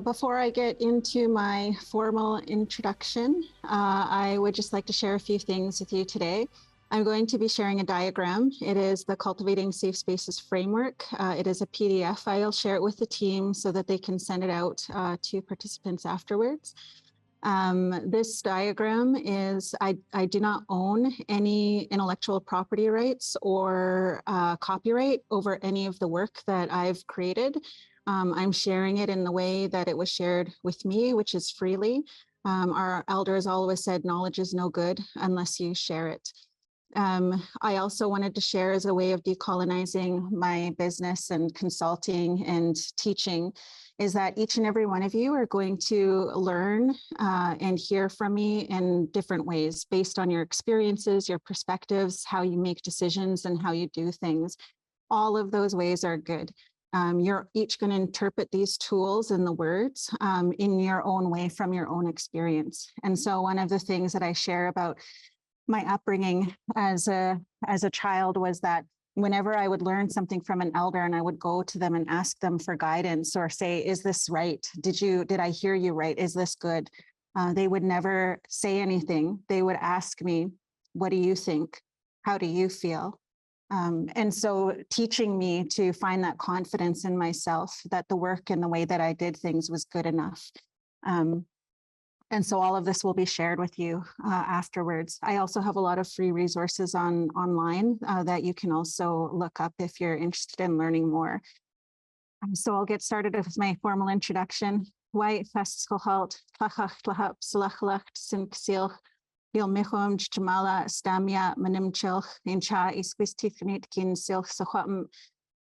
Before I get into my formal introduction, I would just like to share a few things with you today. I'm going to be sharing a diagram. It is the Cultivating Safe Spaces framework. It is a PDF. I'll share it with the team so that they can send it out to participants afterwards. This diagram is, I do not own any intellectual property rights or copyright over any of the work that I've created. I'm sharing it in the way that it was shared with me, which is freely. Our elders always said, knowledge is no good unless you share it. I also wanted to share as a way of decolonizing my business and consulting and teaching is that each and every one of you are going to learn and hear from me in different ways based on your experiences, your perspectives, how you make decisions and how you do things. All of those ways are good. You're each going to interpret these tools and the words in your own way from your own experience. And so one of the things that I share about my upbringing as a child was that whenever I would learn something from an elder and I would go to them and ask them for guidance or say, is this right? Did I hear you right? Is this good? They would never say anything. They would ask me, what do you think? How do you feel? And so teaching me to find that confidence in myself, that the work and the way that I did things was good enough. And so all of this will be shared with you afterwards. I also have a lot of free resources online that you can also look up if you're interested in learning more. So I'll get started with my formal introduction. White festival tlachach tlahap salachlach simksil Gil michom jamala stamia manimchilch incha isquistifnit kin silch sachwam.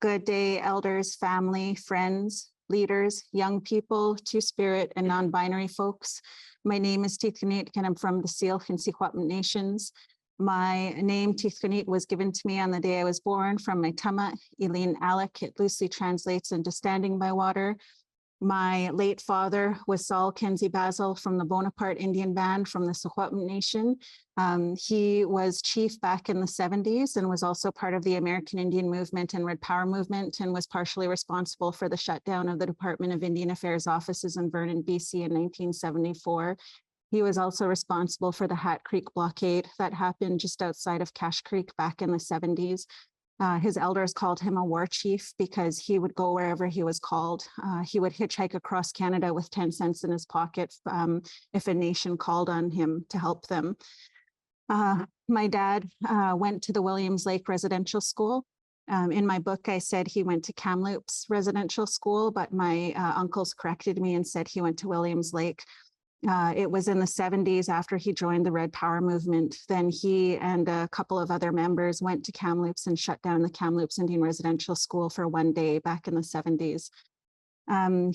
Good day, elders, family, friends, leaders, young people, two-spirit and non-binary folks. My name is Tithkanit and I'm from the Syilx and Secwepemc Nations. My name Tithkanit was given to me on the day I was born from my tama, Elaine, Alec. It loosely translates into standing by water. My late father was Saul Kenzie Basil from the Bonaparte Indian Band from the Secwepemc Nation. He was chief back in the 70s and was also part of the American Indian Movement and Red Power Movement and was partially responsible for the shutdown of the Department of Indian Affairs offices in Vernon, BC in 1974. He was also responsible for the Hat Creek blockade that happened just outside of Cache Creek back in the 70s. His elders called him a war chief because he would go wherever he was called. He would hitchhike across Canada with 10 cents in his pocket if a nation called on him to help them. My dad went to the Williams Lake Residential School. In my book, I said he went to Kamloops Residential School, but my uncles corrected me and said he went to Williams Lake. It was in the 70s after he joined the Red Power movement. Then he and a couple of other members went to Kamloops and shut down the Kamloops Indian Residential School for one day back in the 70s.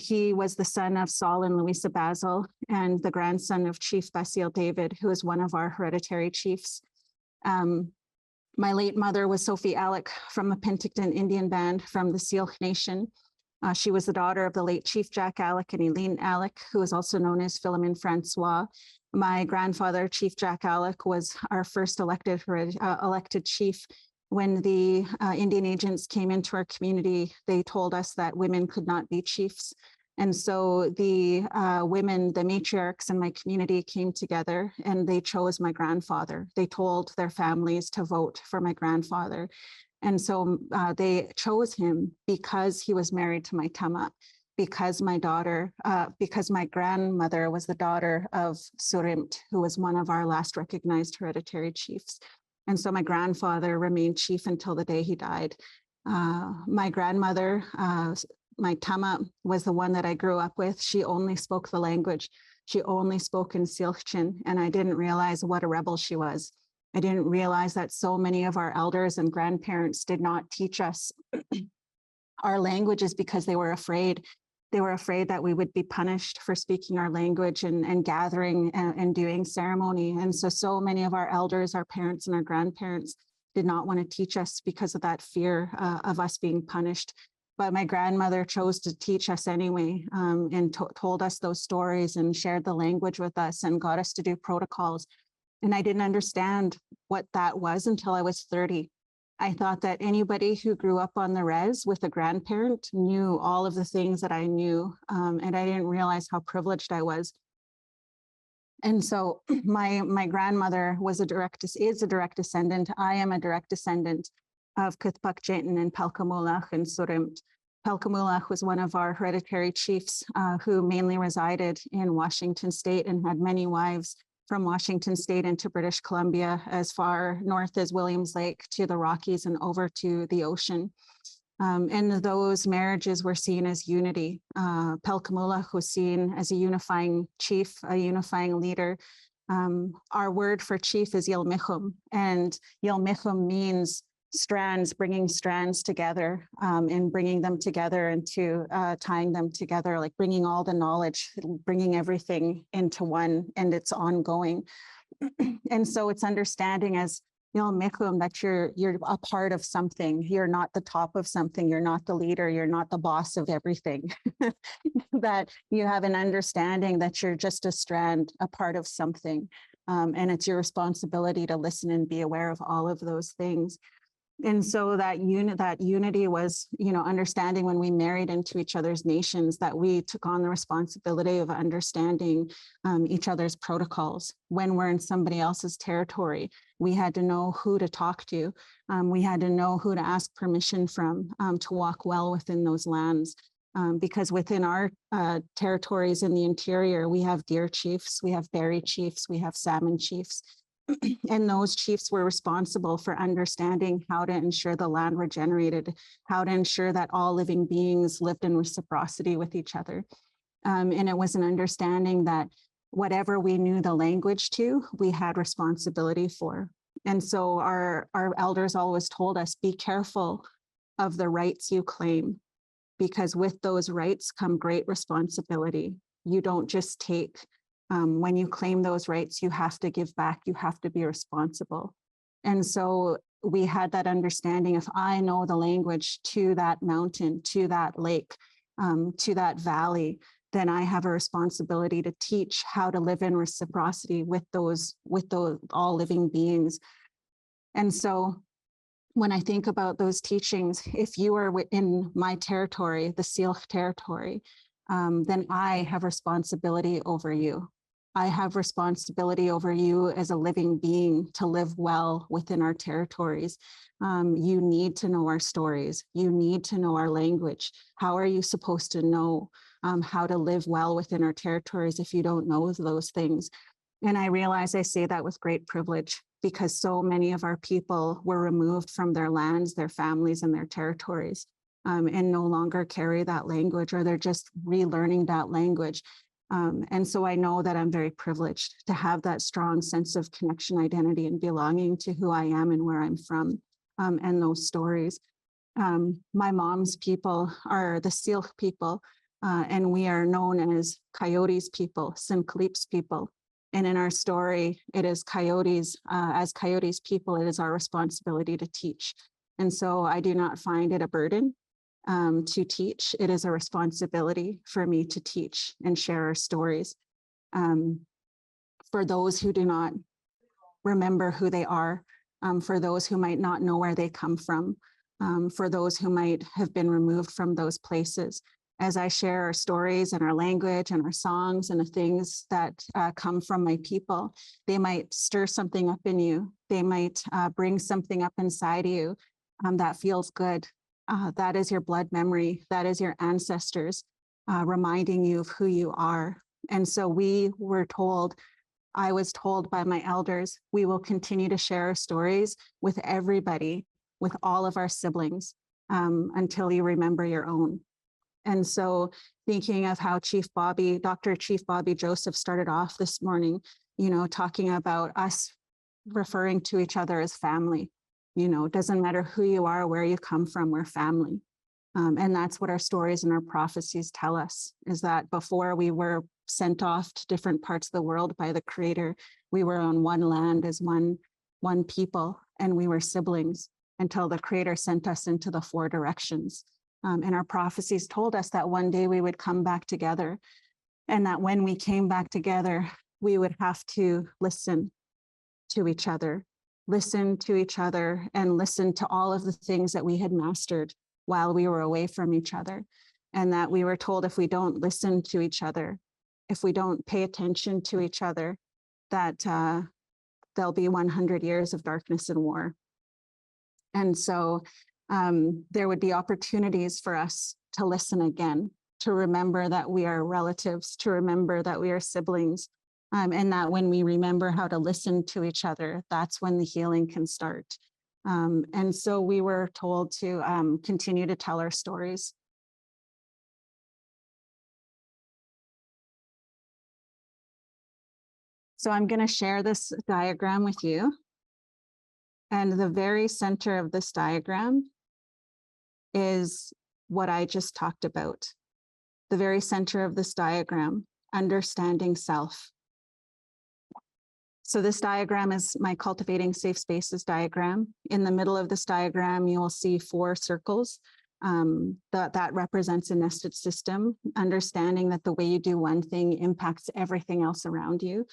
He was the son of Saul and Louisa Basil and the grandson of Chief Basil David, who is one of our hereditary chiefs. My late mother was Sophie Alec from the Penticton Indian Band from the Syilx Nation. She was the daughter of the late Chief Jack Alec and Elaine Alec, who is also known as Philomene Francois. My grandfather, Chief Jack Alec, was our first elected chief. When the Indian agents came into our community, they told us that women could not be chiefs. And so the women, the matriarchs in my community came together and they chose my grandfather. They told their families to vote for my grandfather. And so they chose him because he was married to my tama, because my grandmother was the daughter of Surimt, who was one of our last recognized hereditary chiefs. And so my grandfather remained chief until the day he died. My grandmother, my tama, was the one that I grew up with. She only spoke the language. She only spoke in Syilxchin, and I didn't realize what a rebel she was. I didn't realize that so many of our elders and grandparents did not teach us our languages because they were afraid. They were afraid that we would be punished for speaking our language and gathering and doing ceremony. And so many of our elders, our parents and our grandparents did not want to teach us because of that fear of us being punished. But my grandmother chose to teach us anyway and told us those stories and shared the language with us and got us to do protocols. And I didn't understand what that was until I was 30. I thought that anybody who grew up on the res with a grandparent knew all of the things that I knew, and I didn't realize how privileged I was. And so my grandmother is a direct descendant. I am a direct descendant of Kutpakjetin and Pelkamulach and Surimt. Pelkamulach was one of our hereditary chiefs who mainly resided in Washington State and had many wives from Washington State into British Columbia, as far north as Williams Lake to the Rockies and over to the ocean. And those marriages were seen as unity. Pelkamulach was seen as a unifying chief, a unifying leader. Our word for chief is Yelmichum, and Yelmichum means strands, bringing strands together, and bringing them together into tying them together, like bringing all the knowledge, bringing everything into one, and it's ongoing. And so it's understanding as Mikum, that you're a part of something. You're not the top of something. You're not the leader. You're not the boss of everything. That you have an understanding that you're just a strand, a part of something. And it's your responsibility to listen and be aware of all of those things. And so that unity was, understanding when we married into each other's nations, that we took on the responsibility of understanding each other's protocols. When we're in somebody else's territory, we had to know who to talk to. We had to know who to ask permission from to walk well within those lands. Because within our territories in the interior, we have deer chiefs, we have berry chiefs, we have salmon chiefs. And those chiefs were responsible for understanding how to ensure the land regenerated, how to ensure that all living beings lived in reciprocity with each other. And it was an understanding that whatever we knew the language to, we had responsibility for. And so our elders always told us, be careful of the rights you claim, because with those rights come great responsibility. You don't just take. When you claim those rights, you have to give back, you have to be responsible. And so we had that understanding, if I know the language to that mountain, to that lake, to that valley, then I have a responsibility to teach how to live in reciprocity with those all living beings. And so when I think about those teachings, if you are in my territory, the Syilx territory, then I have responsibility over you. I have responsibility over you as a living being to live well within our territories. You need to know our stories. You need to know our language. How are you supposed to know how to live well within our territories if you don't know those things? And I realize I say that with great privilege, because so many of our people were removed from their lands, their families, and their territories, and no longer carry that language, or they're just relearning that language. And so I know that I'm very privileged to have that strong sense of connection, identity, and belonging to who I am and where I'm from, and those stories. My mom's people are the Syilx people, and we are known as Coyotes people, Simcleeps people. And in our story, it is Coyotes, as Coyotes people, it is our responsibility to teach. And so I do not find it a burden to teach. It is a responsibility for me to teach and share our stories. For those who do not remember who they are, for those who might not know where they come from, for those who might have been removed from those places. As I share our stories and our language and our songs and the things that come from my people, they might stir something up in you. They might bring something up inside you that feels good. That is your blood memory. That is your ancestors reminding you of who you are. And so I was told by my elders, we will continue to share our stories with everybody, with all of our siblings, until you remember your own. And so thinking of how Dr. Chief Bobby Joseph started off this morning, talking about us referring to each other as family. It doesn't matter who you are, where you come from, we're family. And that's what our stories and our prophecies tell us, is that before we were sent off to different parts of the world by the Creator, we were on one land as one people, and we were siblings until the Creator sent us into the four directions. And our prophecies told us that one day we would come back together, and that when we came back together, we would have to listen to each other. listen to each other and listen to all of the things that we had mastered while we were away from each other. And that we were told if we don't listen to each other, if we don't pay attention to each other, that there'll be 100 years of darkness and war. And so there would be opportunities for us to listen again, to remember that we are relatives, to remember that we are siblings, and that when we remember how to listen to each other, that's when the healing can start. And so we were told to continue to tell our stories. So I'm going to share this diagram with you. And the very center of this diagram is what I just talked about. The very center of this diagram, understanding self. So this diagram is my Cultivating Safe Spaces diagram. In the middle of this diagram, you will see 4 circles. That represents a nested system, understanding that the way you do one thing impacts everything else around you.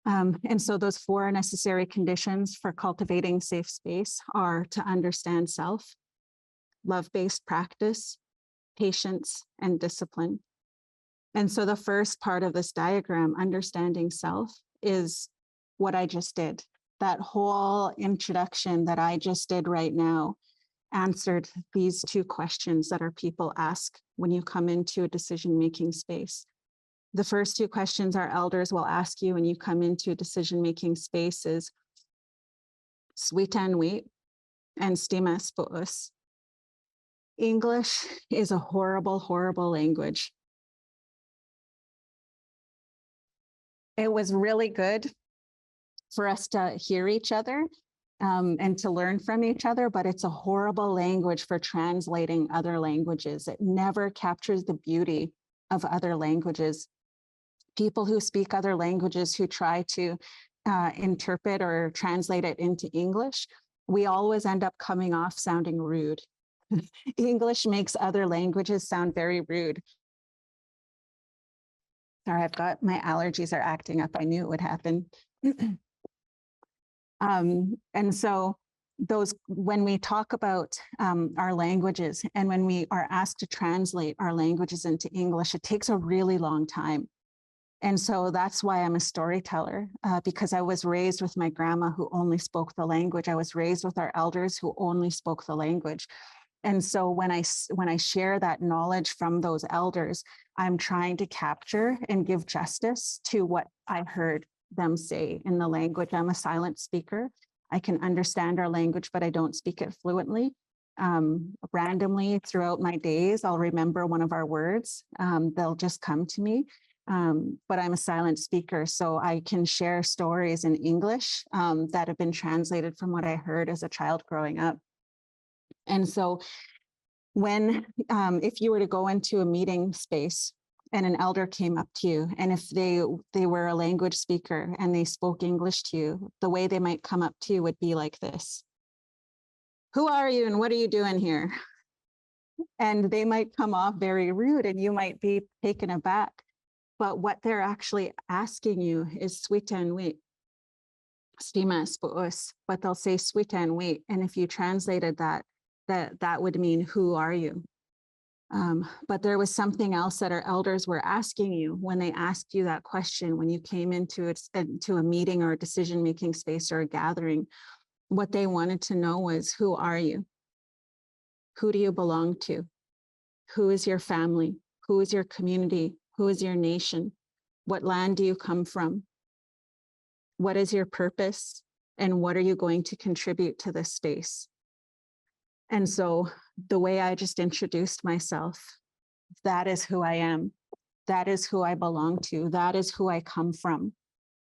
And so those 4 necessary conditions for cultivating safe space are to understand self, love-based practice, patience, and discipline. And so the first part of this diagram, understanding self, is what I just did. That whole introduction that I just did right now answered these 2 questions that our people ask when you come into a decision-making space. The first 2 questions our elders will ask you when you come into a decision-making space is Switan wait and Stimas po'us. English is a horrible, horrible language. It was really good for us to hear each other and to learn from each other, but it's a horrible language for translating other languages. It never captures the beauty of other languages. People who speak other languages who try to interpret or translate it into English, we always end up coming off sounding rude. English makes other languages sound very rude. Sorry, I've got my allergies are acting up. I knew it would happen. And so when we talk about our languages and when we are asked to translate our languages into English, it takes a really long time. And so that's why I'm a storyteller, because I was raised with my grandma who only spoke the language. I was raised with our elders who only spoke the language. And so when I share that knowledge from those elders, I'm trying to capture and give justice to what I heard them say in the language. I'm a silent speaker. I can understand our language, but I don't speak it fluently. Randomly throughout my days, I'll remember one of our words. They'll just come to me. But I'm a silent speaker, so I can share stories in English that have been translated from what I heard as a child growing up. And so if you were to go into a meeting space and an elder came up to you, and if they were a language speaker and they spoke English to you, the way they might come up to you would be like this. Who are you and what are you doing here? And they might come off very rude and you might be taken aback. But what they're actually asking you is Switan wait. Stimas po'us, but they'll say Switan wait. And if you translated that would mean, who are you? But there was something else that our elders were asking you when they asked you that question, when you came into a meeting or a decision-making space or a gathering. What they wanted to know was, who are you? Who do you belong to? Who is your family? Who is your community? Who is your nation? What land do you come from? What is your purpose? And what are you going to contribute to this space? And so the way I just introduced myself, that is who I am. That is who I belong to. That is who I come from.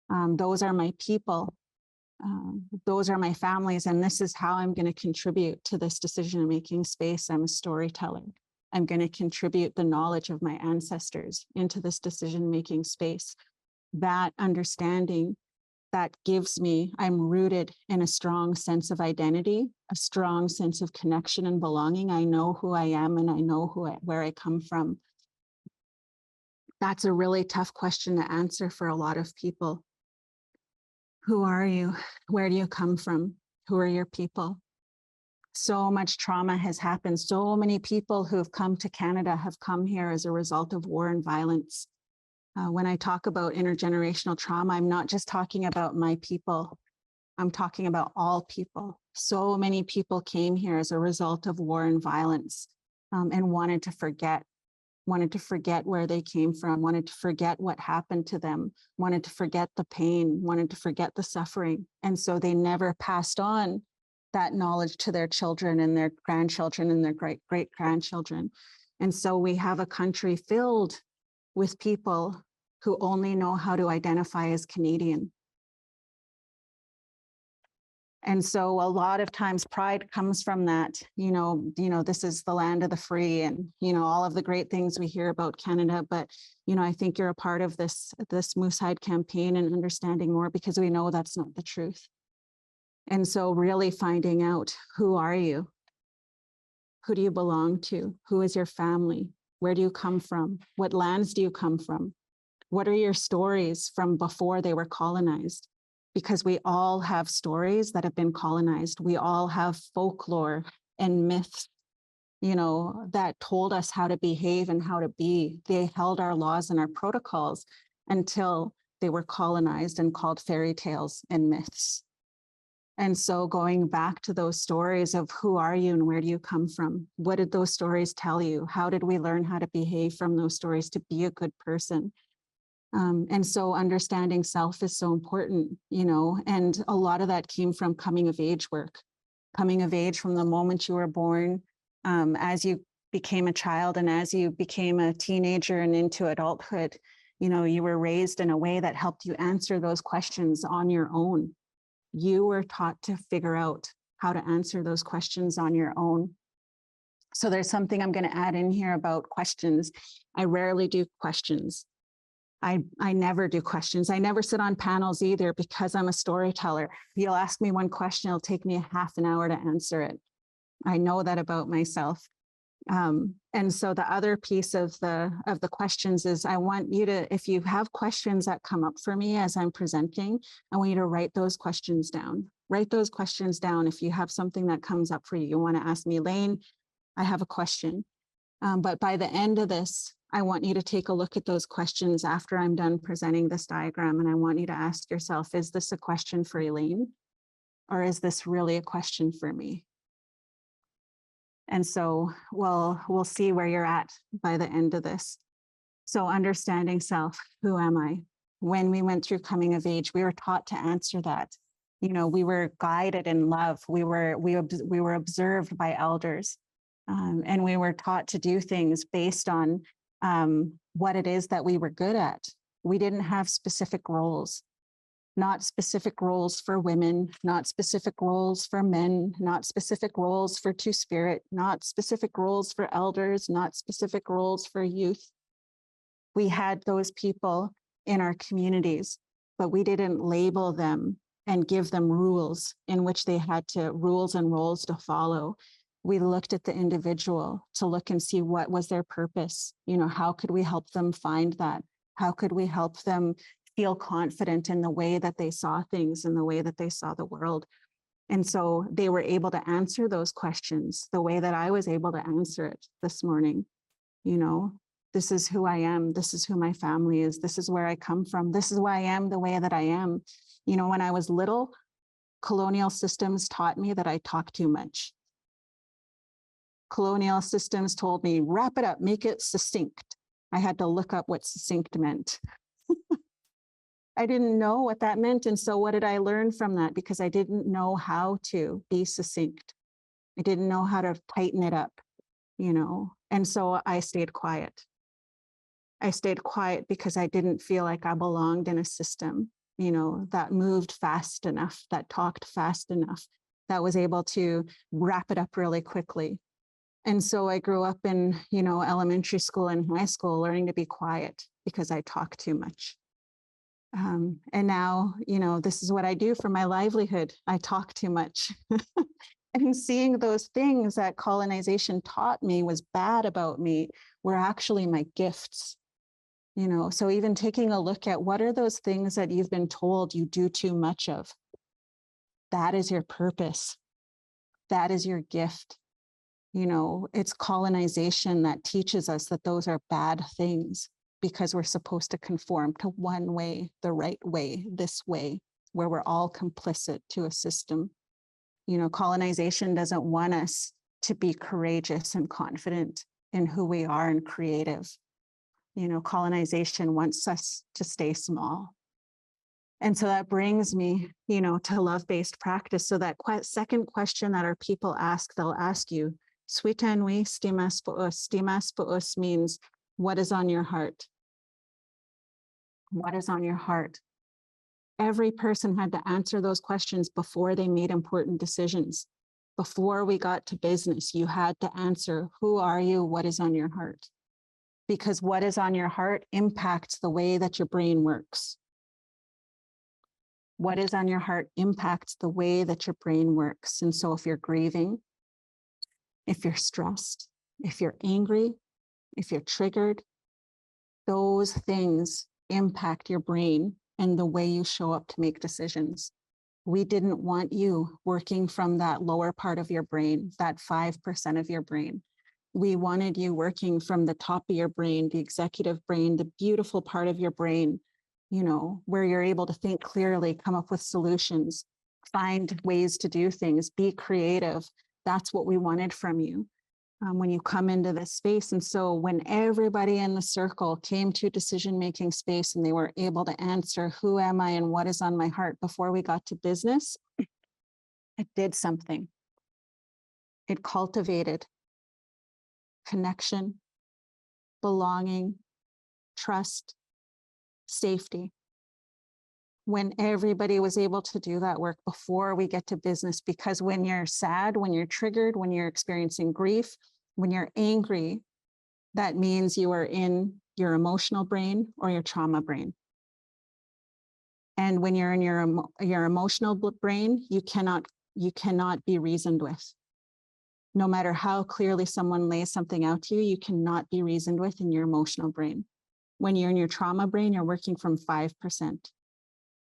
Those are my people. Those are my families. And this is how I'm going to contribute to this decision-making space. I'm a storyteller. I'm going to contribute the knowledge of my ancestors into this decision-making space. That understanding, that gives me, I'm rooted in a strong sense of identity, a strong sense of connection and belonging. I know who I am and I know where I come from. That's a really tough question to answer for a lot of people. Who are you? Where do you come from? Who are your people? So much trauma has happened. So many people who have come to Canada have come here as a result of war and violence. When I talk about intergenerational trauma, I'm not just talking about my people. I'm talking about all people. So many people came here as a result of war and violence, and wanted to forget where they came from, wanted to forget what happened to them, wanted to forget the pain, wanted to forget the suffering. And so they never passed on that knowledge to their children and their grandchildren and their great grandchildren. And so we have a country filled with people who only know how to identify as Canadian. And so a lot of times pride comes from that, this is the land of the free and, all of the great things we hear about Canada. But, I think you're a part of this Moose Hide campaign and understanding more, because we know that's not the truth. And so really finding out, who are you? Who do you belong to? Who is your family? Where do you come from? What lands do you come from? What are your stories from before they were colonized? Because we all have stories that have been colonized. We all have folklore and myths, that told us how to behave and how to be. They held our laws and our protocols until they were colonized and called fairy tales and myths. And so going back to those stories of who are you and where do you come from? What did those stories tell you? How did we learn how to behave from those stories to be a good person? And so understanding self is so important, and a lot of that came from coming of age work, coming of age from the moment you were born, as you became a child and as you became a teenager and into adulthood, you were raised in a way that helped you answer those questions on your own. You were taught to figure out how to answer those questions on your own. So there's something I'm going to add in here about questions. I rarely do questions. I never do questions. I never sit on panels either, because I'm a storyteller. You'll ask me one question, it'll take me a half an hour to answer it. I know that about myself. And so the other piece of the questions is, I want you to, if you have questions that come up for me as I'm presenting, I want you to write those questions down. Write those questions down. If you have something that comes up for you, you want to ask me, Elaine, I have a question. But by the end of this, I want you to take a look at those questions after I'm done presenting this diagram. And I want you to ask yourself, is this a question for Elaine? Or is this really a question for me? And so we'll see where you're at by the end of this. So understanding self, who am I? When we went through coming of age, we were taught to answer that. We were guided in love. We were observed by elders. And we were taught to do things based on what it is that we were good at. We didn't have specific roles, not specific roles for women, not specific roles for men, not specific roles for Two-Spirit, not specific roles for elders, not specific roles for youth. We had those people in our communities, but we didn't label them and give them rules in which they had to, rules and roles to follow. We looked at the individual to look and see what was their purpose. How could we help them find that? How could we help them feel confident in the way that they saw things, in the way that they saw the world? And so they were able to answer those questions the way that I was able to answer it this morning. This is who I am. This is who my family is. This is where I come from. This is why I am the way that I am. When I was little, colonial systems taught me that I talk too much. Colonial systems told me, wrap it up, make it succinct. I had to look up what succinct meant. I didn't know what that meant. And so what did I learn from that? Because I didn't know how to be succinct. I didn't know how to tighten it up, and so I stayed quiet. I stayed quiet because I didn't feel like I belonged in a system, that moved fast enough, that talked fast enough, that was able to wrap it up really quickly. And so I grew up in, elementary school and high school learning to be quiet because I talk too much. And now, this is what I do for my livelihood. I talk too much. And seeing those things that colonization taught me was bad about me were actually my gifts. So even taking a look at what are those things that you've been told you do too much of. That is your purpose. That is your gift. It's colonization that teaches us that those are bad things because we're supposed to conform to one way, the right way, this way, where we're all complicit to a system. Colonization doesn't want us to be courageous and confident in who we are and creative. Colonization wants us to stay small. And so that brings me, to love-based practice. So that second question that our people ask, they'll ask you, Switanwi stimas po'us. Stimas po'us means, what is on your heart? What is on your heart? Every person had to answer those questions before they made important decisions. Before we got to business, you had to answer, who are you? What is on your heart? Because what is on your heart impacts the way that your brain works. What is on your heart impacts the way that your brain works. And so if you're grieving, if you're stressed, if you're angry, if you're triggered, those things impact your brain and the way you show up to make decisions. We didn't want you working from that lower part of your brain, that 5% of your brain. We wanted you working from the top of your brain, the executive brain, the beautiful part of your brain, where you're able to think clearly, come up with solutions, find ways to do things, be creative. That's what we wanted from you when you come into this space. And so when everybody in the circle came to decision-making space and they were able to answer, who am I and what is on my heart before we got to business, it did something. It cultivated connection, belonging, trust, safety. When everybody was able to do that work before we get to business, because when you're sad, when you're triggered, when you're experiencing grief, when you're angry, that means you are in your emotional brain or your trauma brain. And when you're in your emotional brain, you cannot be reasoned with. No matter how clearly someone lays something out to you, you cannot be reasoned with in your emotional brain. When you're in your trauma brain, you're working from 5%.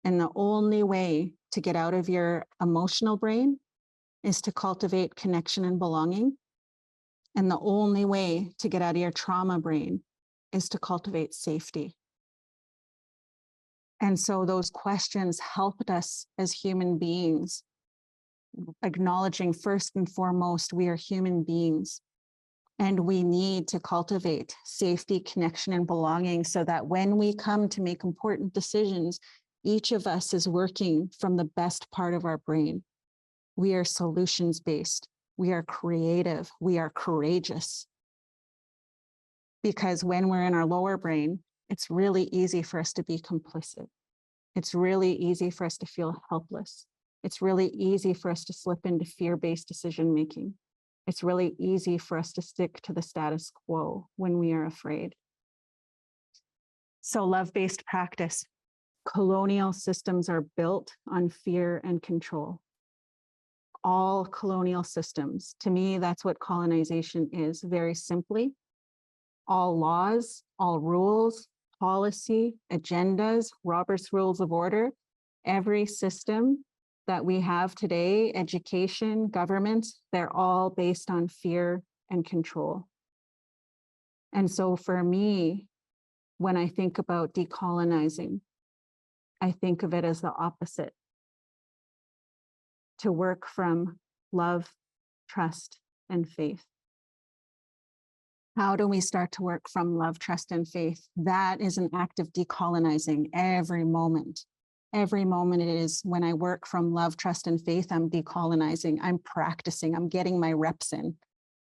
And the only way to get out of your emotional brain is to cultivate connection and belonging. And the only way to get out of your trauma brain is to cultivate safety. And so those questions helped us as human beings, acknowledging first and foremost, we are human beings. And we need to cultivate safety, connection, and belonging so that when we come to make important decisions, each of us is working from the best part of our brain. We are solutions-based. We are creative. We are courageous. Because when we're in our lower brain, it's really easy for us to be complicit. It's really easy for us to feel helpless. It's really easy for us to slip into fear-based decision-making. It's really easy for us to stick to the status quo when we are afraid. So love-based practice. Colonial systems are built on fear and control. All colonial systems. To me, that's what colonization is, very simply. All laws, all rules, policy, agendas, Robert's Rules of Order, every system that we have today, education, government, they're all based on fear and control. And so for me, when I think about decolonizing, I think of it as the opposite. To work from love, trust, and faith. How do we start to work from love, trust, and faith? That is an act of decolonizing every moment. Every moment it is when I work from love, trust, and faith, I'm decolonizing, I'm practicing, I'm getting my reps in,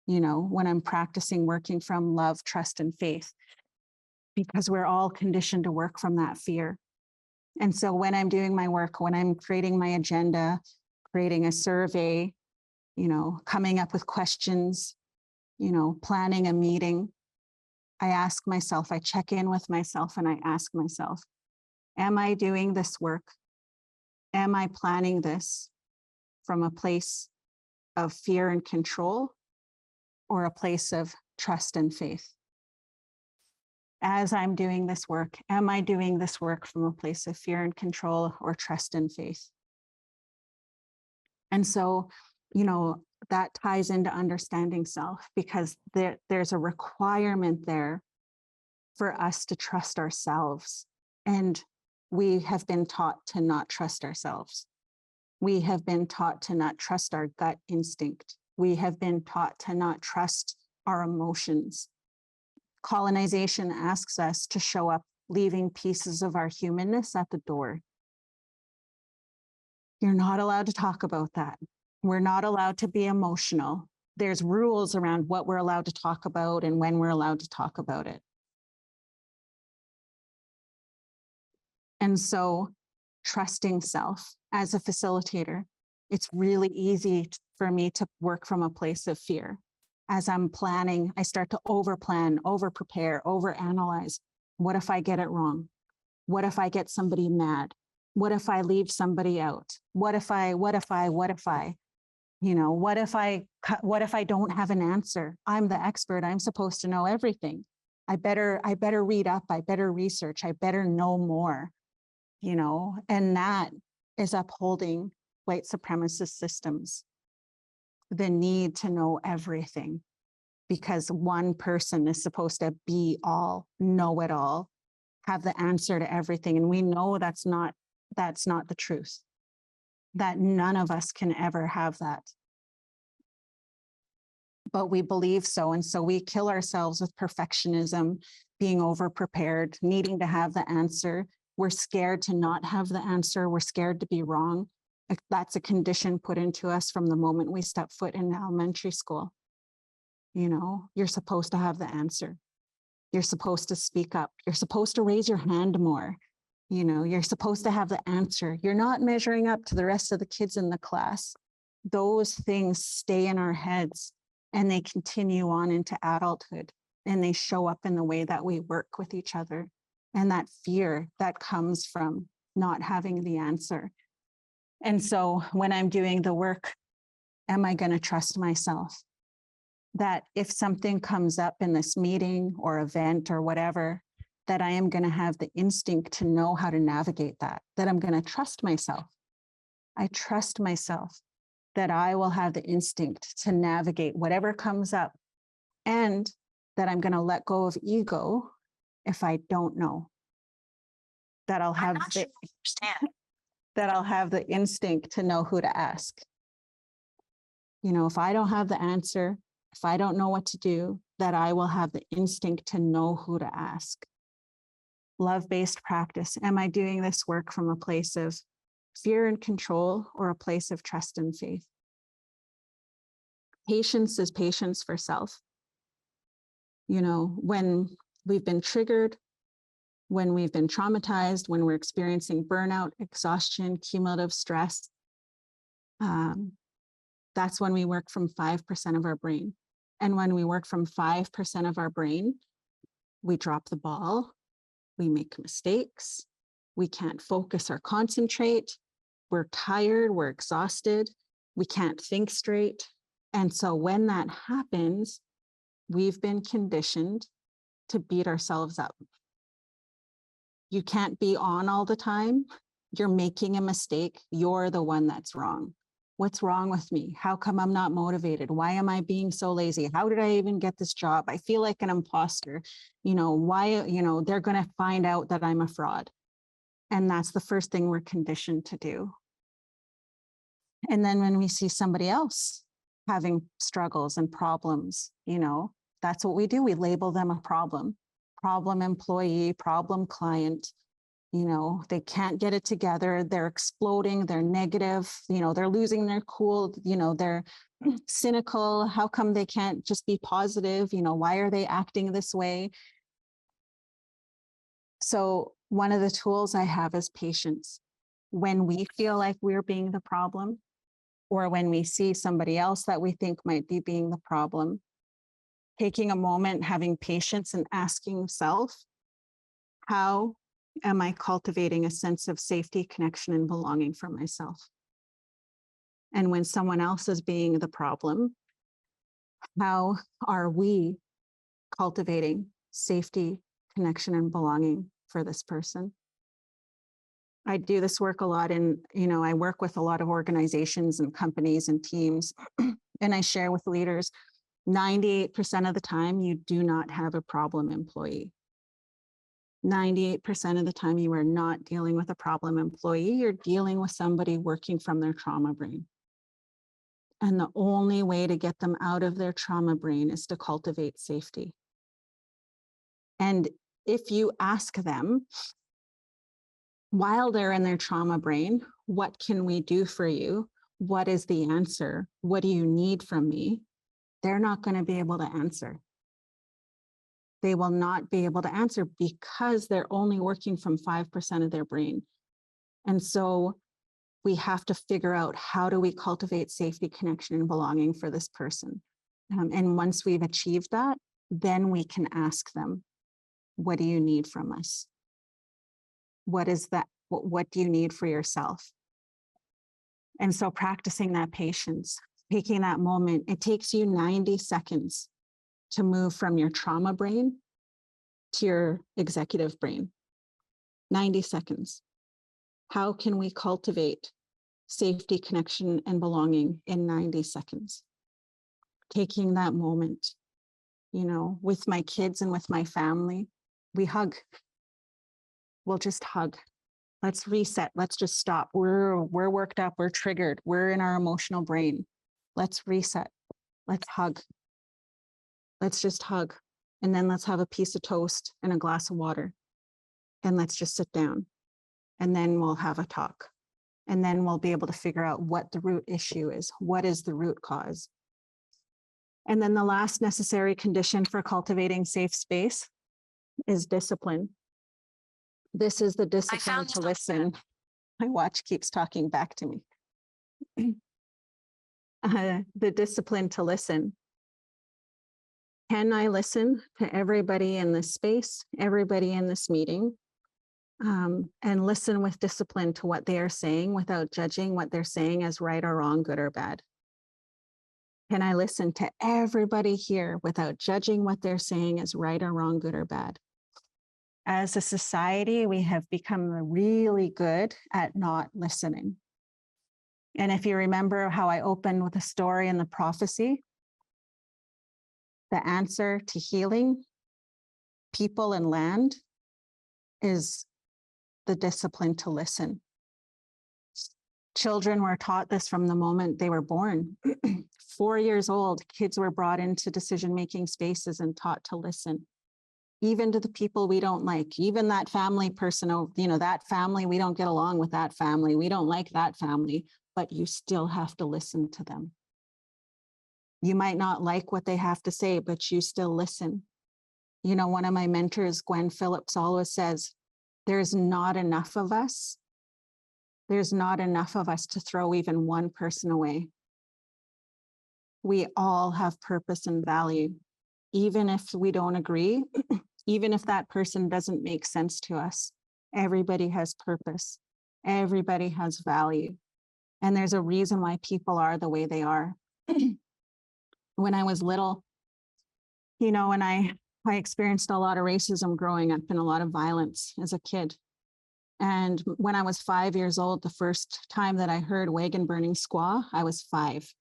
when I'm practicing working from love, trust, and faith, because we're all conditioned to work from that fear. And so when I'm doing my work, when I'm creating my agenda, creating a survey, coming up with questions, planning a meeting, I ask myself, I check in with myself and I ask myself, am I doing this work? Am I planning this from a place of fear and control or a place of trust and faith? as I'm doing this work, am I doing this work from a place of fear and control or trust and faith? And so, that ties into understanding self, because there's a requirement there for us to trust ourselves. And we have been taught to not trust ourselves. We have been taught to not trust our gut instinct. We have been taught to not trust our emotions. Colonization asks us to show up, leaving pieces of our humanness at the door. You're not allowed to talk about that. We're not allowed to be emotional. There's rules around what we're allowed to talk about and when we're allowed to talk about it. And so, trusting self as a facilitator, it's really easy for me to work from a place of fear. As I'm planning, I start to overplan, over-prepare, over-analyze. What if I get it wrong? What if I get somebody mad? What if I leave somebody out? What if I, what if I, what if I? What if I don't have an answer? I'm the expert. I'm supposed to know everything. I better read up. I better research. I better know more. And that is upholding white supremacist systems. The need to know everything, because one person is supposed to be all, know it all, have the answer to everything. And we know that's not the truth, that none of us can ever have that. But we believe so. And so we kill ourselves with perfectionism, being over-prepared, needing to have the answer. We're scared to not have the answer. We're scared to be wrong. That's a condition put into us from the moment we step foot in elementary school. You're supposed to have the answer. You're supposed to speak up. You're supposed to raise your hand more. You're supposed to have the answer. You're not measuring up to the rest of the kids in the class. Those things stay in our heads and they continue on into adulthood, and they show up in the way that we work with each other. And that fear that comes from not having the answer. And so when I'm doing the work, am I going to trust myself? That if something comes up in this meeting or event or whatever, that I am going to have the instinct to know how to navigate that I'm going to trust myself. I trust myself that I will have the instinct to navigate whatever comes up, and that I'm going to let go of ego if I don't know. That I'll have that I'll have the instinct to know who to ask. If I don't have the answer, if I don't know what to do, that I will have the instinct to know who to ask. Love-based practice. Am I doing this work from a place of fear and control or a place of trust and faith? Patience is patience for self. When we've been triggered, when we've been traumatized, when we're experiencing burnout, exhaustion, cumulative stress, that's when we work from 5% of our brain. And when we work from 5% of our brain, we drop the ball, we make mistakes, we can't focus or concentrate, we're tired, we're exhausted, we can't think straight. And so when that happens, we've been conditioned to beat ourselves up. You can't be on all the time. You're making a mistake. You're the one that's wrong. What's wrong with me? How come I'm not motivated? Why am I being so lazy? How did I even get this job? I feel like an imposter. Why, they're going to find out that I'm a fraud. And that's the first thing we're conditioned to do. And then when we see somebody else having struggles and problems, that's what we do. We label them a problem employee, problem client. They can't get it together. They're exploding. They're negative. They're losing their cool. They're cynical. How come they can't just be positive? Why are they acting this way? So one of the tools I have is patience. When we feel like we're being the problem, or when we see somebody else that we think might be being the problem, taking a moment, having patience, and asking self, how am I cultivating a sense of safety, connection, and belonging for myself? And when someone else is being the problem, how are we cultivating safety, connection and belonging for this person. I do this work a lot I work with a lot of organizations and companies and teams, and I share with leaders, 98% of the time, you do not have a problem employee. 98% of the time, you are not dealing with a problem employee. You're dealing with somebody working from their trauma brain. And the only way to get them out of their trauma brain is to cultivate safety. And if you ask them, while they're in their trauma brain, what can we do for you? What is the answer? What do you need from me? They're not going to be able to answer. They will not be able to answer because they're only working from 5% of their brain. And so we have to figure out, how do we cultivate safety, connection, and belonging for this person? And once we've achieved that, then we can ask them, what do you need from us? What is that? What do you need for yourself? And so practicing that patience, taking that moment, it takes you 90 seconds to move from your trauma brain to your executive brain. 90 seconds. How can we cultivate safety, connection, and belonging in 90 seconds? Taking that moment, with my kids and with my family, we hug. We'll just hug. Let's reset. Let's just stop. We're worked up. We're triggered. We're in our emotional brain. Let's reset. Let's hug. Let's just hug. And then let's have a piece of toast and a glass of water. And let's just sit down. And then we'll have a talk. And then we'll be able to figure out what the root issue is. What is the root cause? And then the last necessary condition for cultivating safe space is discipline. This is the discipline to listen. My watch keeps talking back to me. The discipline to listen. Can I listen to everybody in this space, everybody in this meeting, and listen with discipline to what they are saying without judging what they're saying as right or wrong, good or bad? Can I listen to everybody here without judging what they're saying as right or wrong, good or bad? As a society, we have become really good at not listening. And if you remember how I opened with a story in the prophecy, the answer to healing people and land is the discipline to listen. Children were taught this from the moment they were born. 4 years old, kids were brought into decision-making spaces and taught to listen. Even to the people we don't like, even that family person, that family, we don't get along with that family. We don't like that family, but you still have to listen to them. You might not like what they have to say, but you still listen. One of my mentors, Gwen Phillips, always says, there's not enough of us. There's not enough of us to throw even one person away. We all have purpose and value, even if we don't agree. Even if that person doesn't make sense to us, everybody has purpose. Everybody has value. And there's a reason why people are the way they are. When I was little, and I experienced a lot of racism growing up and a lot of violence as a kid. And when I was 5 years old, the first time that I heard wagon burning squaw, I was 5.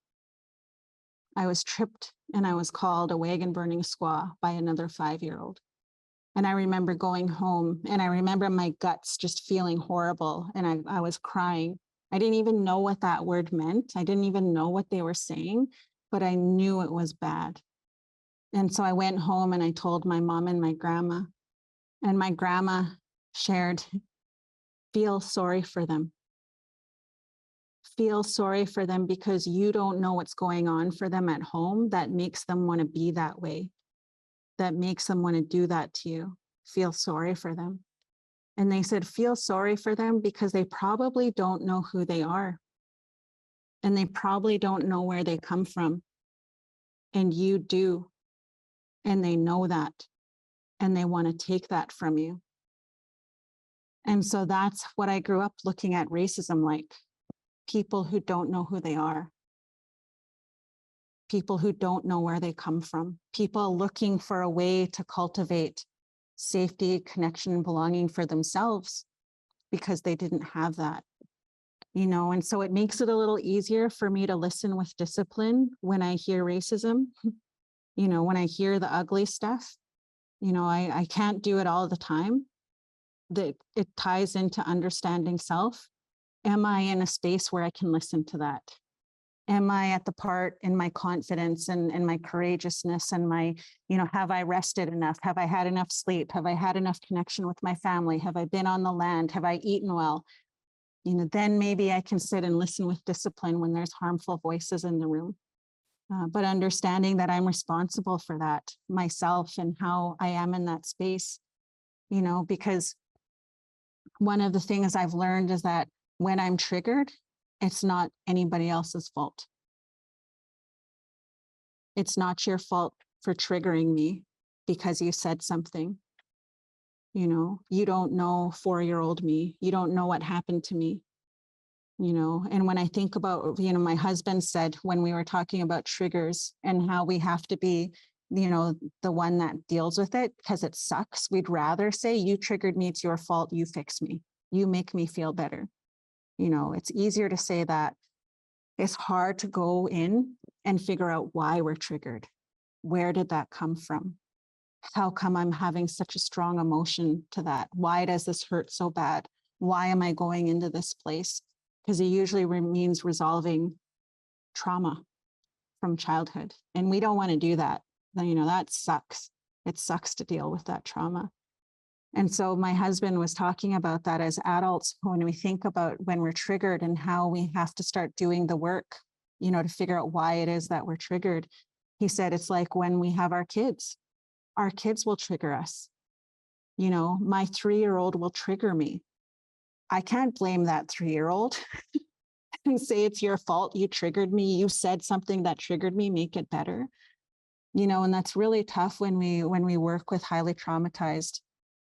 I was tripped and I was called a wagon burning squaw by another 5-year-old. And I remember going home and I remember my guts just feeling horrible. And I was crying. I didn't even know what that word meant. I didn't even know what they were saying, but I knew it was bad. And so I went home and I told my mom and my grandma, and my grandma shared, feel sorry for them. Feel sorry for them because you don't know what's going on for them at home that makes them want to be that way. That makes them want to do that to you. Feel sorry for them. And they said, feel sorry for them because they probably don't know who they are. And they probably don't know where they come from. And you do. And they know that. And they want to take that from you. And so that's what I grew up looking at racism like. People who don't know who they are. People who don't know where they come from. People looking for a way to cultivate safety, connection, and belonging for themselves because they didn't have that. And so it makes it a little easier for me to listen with discipline when I hear racism, when I hear the ugly stuff. I can't do it all the time. That it ties into understanding self. Am I in a space where I can listen to that? Am I at the part in my confidence and my courageousness and my, have I rested enough? Have I had enough sleep? Have I had enough connection with my family? Have I been on the land? Have I eaten well? Then maybe I can sit and listen with discipline when there's harmful voices in the room. But understanding that I'm responsible for that myself and how I am in that space, because one of the things I've learned is that when I'm triggered, it's not anybody else's fault. It's not your fault for triggering me because you said something. You don't know 4-year-old me. You don't know what happened to me. And when I think about, my husband said when we were talking about triggers and how we have to be, the one that deals with it because it sucks, we'd rather say, you triggered me, it's your fault, you fix me, you make me feel better. It's easier to say that. It's hard to go in and figure out why we're triggered. Where did that come from? How come I'm having such a strong emotion to that? Why does this hurt so bad? Why am I going into this place? Because it usually means resolving trauma from childhood. And we don't want to do that. That sucks. It sucks to deal with that trauma. And so my husband was talking about that as adults, when we think about when we're triggered and how we have to start doing the work, to figure out why it is that we're triggered. He said, it's like when we have our kids will trigger us. My 3-year-old will trigger me. I can't blame that 3-year-old and say it's your fault. You triggered me. You said something that triggered me, make it better. And that's really tough when we work with highly traumatized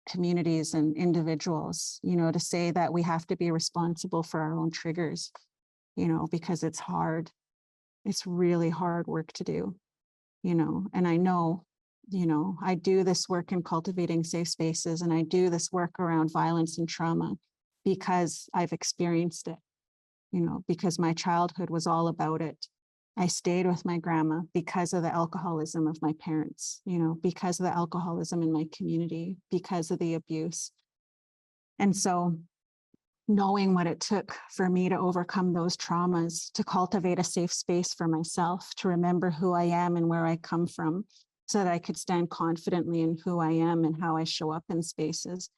communities and individuals, to say that we have to be responsible for our own triggers, because it's hard. It's really hard work to do, and I know, I do this work in cultivating safe spaces and I do this work around violence and trauma because I've experienced it, because my childhood was all about it. I stayed with my grandma because of the alcoholism of my parents, because of the alcoholism in my community, because of the abuse. And so knowing what it took for me to overcome those traumas, to cultivate a safe space for myself, to remember who I am and where I come from, so that I could stand confidently in who I am and how I show up in spaces,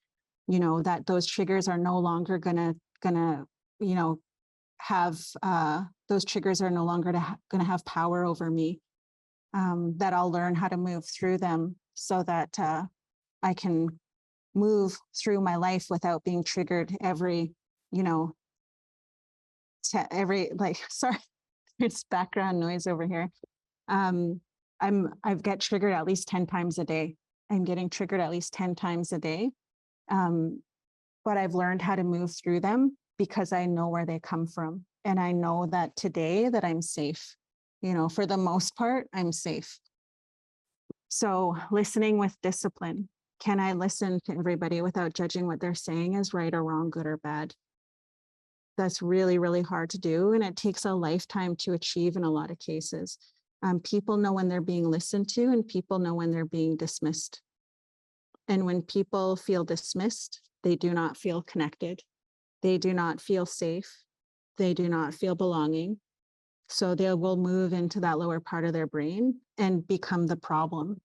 that those triggers are no longer gonna have those triggers are no longer going to have power over me, that I'll learn how to move through them so that I can move through my life without being triggered every sorry, it's background noise over here. I've get triggered at least 10 times a day. I'm getting triggered at least 10 times a day. But I've learned how to move through them because I know where they come from. And I know that today that I'm safe. For the most part, I'm safe. So listening with discipline. Can I listen to everybody without judging what they're saying is right or wrong, good or bad? That's really, really hard to do. And it takes a lifetime to achieve in a lot of cases. People know when they're being listened to and people know when they're being dismissed. And when people feel dismissed, they do not feel connected. They do not feel safe. They do not feel belonging. So they will move into that lower part of their brain and become the problem,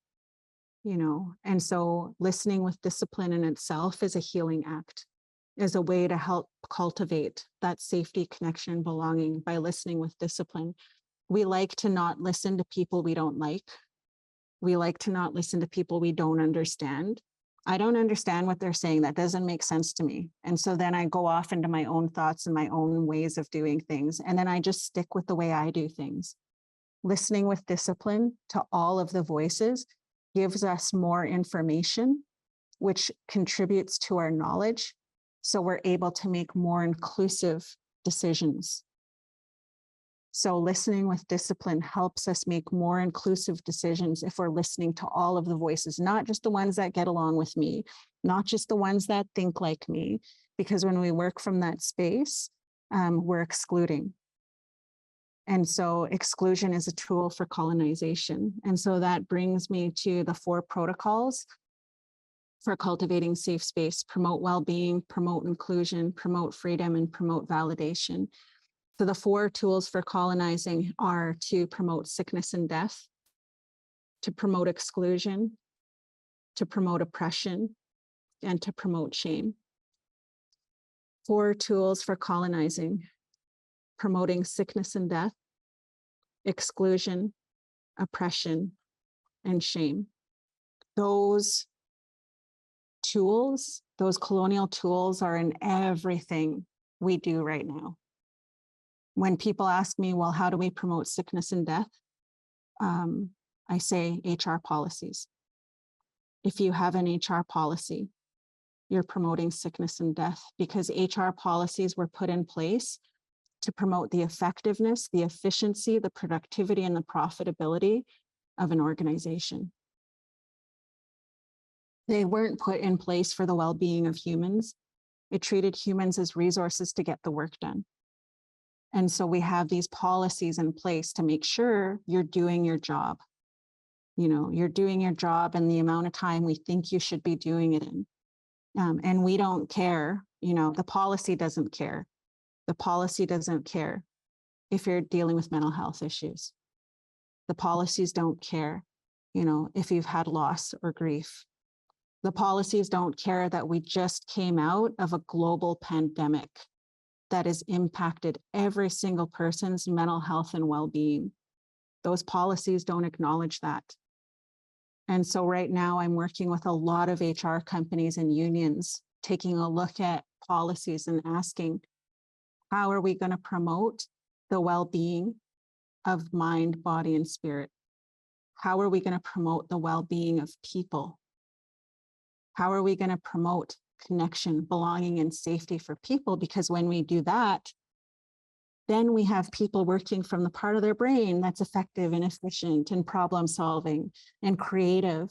And so listening with discipline in itself is a healing act, is a way to help cultivate that safety, connection, belonging by listening with discipline. We like to not listen to people we don't like. We like to not listen to people we don't understand. I don't understand what they're saying. That doesn't make sense to me. And so then I go off into my own thoughts and my own ways of doing things. And then I just stick with the way I do things. Listening with discipline to all of the voices gives us more information, which contributes to our knowledge. So we're able to make more inclusive decisions. So listening with discipline helps us make more inclusive decisions if we're listening to all of the voices, not just the ones that get along with me, not just the ones that think like me, because when we work from that space, we're excluding. And so exclusion is a tool for colonization. And so that brings me to the 4 protocols for cultivating safe space: promote well-being, promote inclusion, promote freedom, and promote validation. So the 4 tools for colonizing are to promote sickness and death, to promote exclusion, to promote oppression, and to promote shame. 4 tools for colonizing: promoting sickness and death, exclusion, oppression, and shame. Those tools, those colonial tools, are in everything we do right now. When people ask me, well, how do we promote sickness and death? I say HR policies. If you have an HR policy, you're promoting sickness and death, because HR policies were put in place to promote the effectiveness, the efficiency, the productivity, and the profitability of an organization. They weren't put in place for the well-being of humans. It treated humans as resources to get the work done. And so we have these policies in place to make sure you're doing your job. You're doing your job in the amount of time we think you should be doing it in. And we don't care, the policy doesn't care. The policy doesn't care if you're dealing with mental health issues. The policies don't care, if you've had loss or grief. The policies don't care that we just came out of a global pandemic that has impacted every single person's mental health and well-being. Those policies don't acknowledge that. And so right now I'm working with a lot of HR companies and unions, taking a look at policies and asking, how are we going to promote the well-being of mind, body, and spirit? How are we going to promote the well-being of people? How are we going to promote connection, belonging, and safety for people? Because when we do that, then we have people working from the part of their brain that's effective and efficient and problem solving and creative,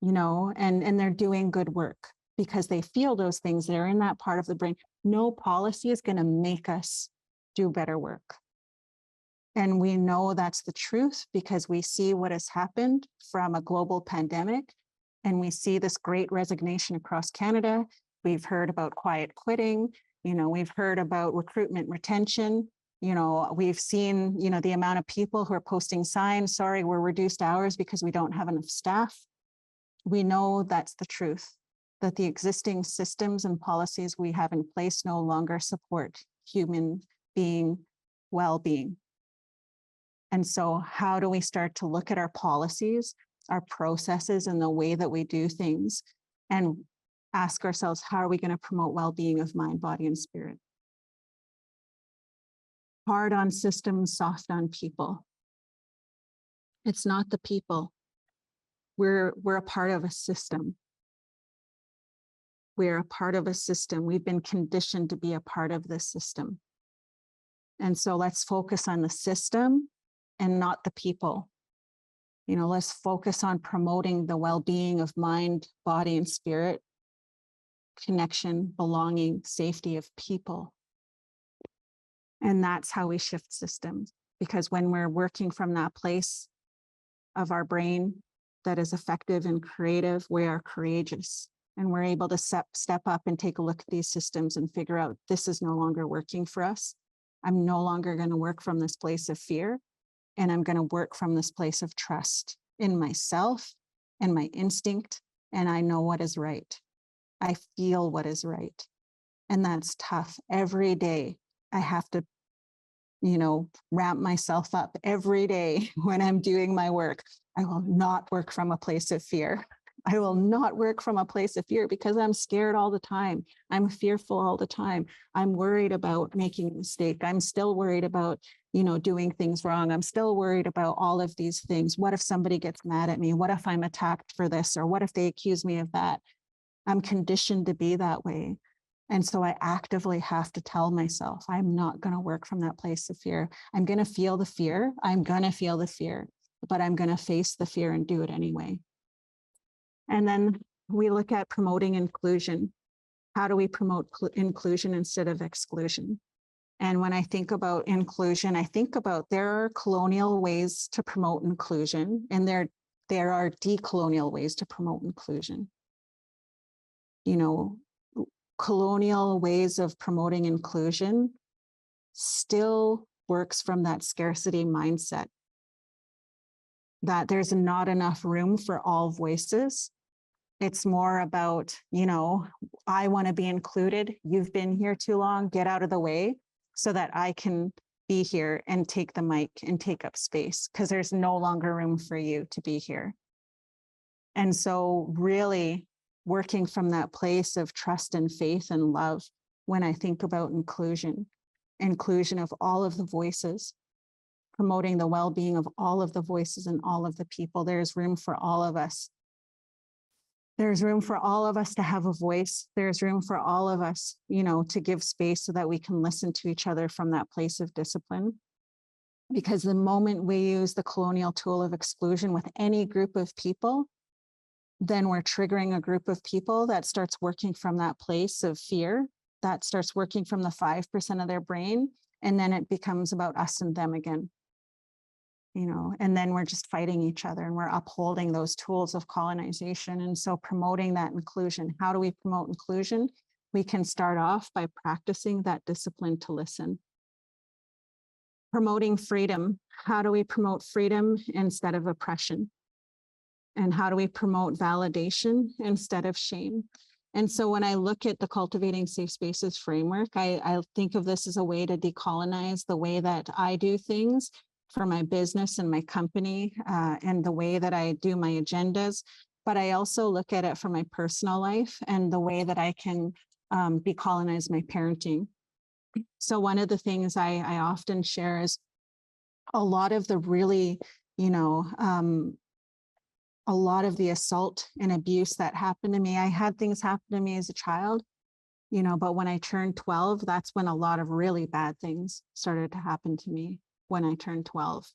and they're doing good work because they feel those things. They're in that part of the brain. No policy is going to make us do better work. And we know that's the truth because we see what has happened from a global pandemic. And we see this great resignation across Canada. We've heard about quiet quitting. We've heard about recruitment retention. We've seen, the amount of people who are posting signs, sorry, we're reduced hours because we don't have enough staff. We know that's the truth, that the existing systems and policies we have in place no longer support human being well-being. And so how do we start to look at our policies, our processes, and the way that we do things, and ask ourselves, how are we going to promote well-being of mind, body, and spirit? Hard on systems, soft on people. It's not the people. We're a part of a system. We're a part of a system. We've been conditioned to be a part of this system. And so let's focus on the system and not the people. Let's focus on promoting the well-being of mind, body, and spirit, connection, belonging, safety of people. And that's how we shift systems. Because when we're working from that place of our brain that is effective and creative, we are courageous. And we're able to step up and take a look at these systems and figure out this is no longer working for us. I'm no longer going to work from this place of fear. And I'm going to work from this place of trust in myself and my instinct. And I know what is right. I feel what is right. And that's tough. Every day I have to, ramp myself up every day when I'm doing my work. I will not work from a place of fear. I will not work from a place of fear because I'm scared all the time. I'm fearful all the time. I'm worried about making a mistake. I'm still worried about, doing things wrong. I'm still worried about all of these things. What if somebody gets mad at me? What if I'm attacked for this? Or what if they accuse me of that? I'm conditioned to be that way. And so I actively have to tell myself, I'm not going to work from that place of fear. I'm going to feel the fear. I'm going to feel the fear, but I'm going to face the fear and do it anyway. And then we look at promoting inclusion. How do we promote inclusion instead of exclusion? And when I think about inclusion, I think about there are colonial ways to promote inclusion, and there are decolonial ways to promote inclusion. You know, colonial ways of promoting inclusion still works from that scarcity mindset, that there's not enough room for all voices. It's more about, you know, I want to be included. You've been here too long, get out of the way so that I can be here and take the mic and take up space, because there's no longer room for you to be here. And so really working from that place of trust and faith and love when I think about inclusion of all of the voices, promoting the well-being of all of the voices and all of the people. There's room for all of us. There's room for all of us to have a voice. There's room for all of us, you know, to give space so that we can listen to each other from that place of discipline. Because the moment we use the colonial tool of exclusion with any group of people, then we're triggering a group of people that starts working from that place of fear, that starts working from the 5% of their brain. And then it becomes about us and them again. You know, and then we're just fighting each other and we're upholding those tools of colonization. And so promoting that inclusion. How do we promote inclusion? We can start off by practicing that discipline to listen. Promoting freedom. How do we promote freedom instead of oppression? And how do we promote validation instead of shame? And so when I look at the Cultivating Safe Spaces framework, I think of this as a way to decolonize the way that I do things for my business and my company, and the way that I do my agendas. But I also look at it for my personal life and the way that I can decolonize my parenting. So one of the things I often share is a lot of the really, you know, a lot of the assault and abuse that happened to me. I had things happen to me as a child, you know, but when I turned 12, that's when a lot of really bad things started to happen to me when I turned 12.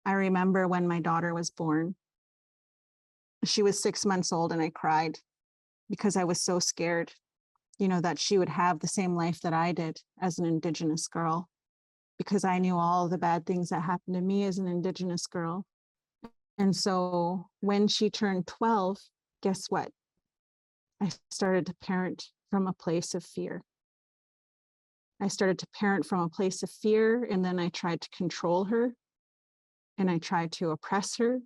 I remember when my daughter was born, she was 6 months old and I cried because I was so scared, you know, that she would have the same life that I did as an Indigenous girl, because I knew all the bad things that happened to me as an Indigenous girl. And so when she turned 12, guess what? I started to parent from a place of fear. I started to parent from a place of fear, and then I tried to control her and I tried to oppress her.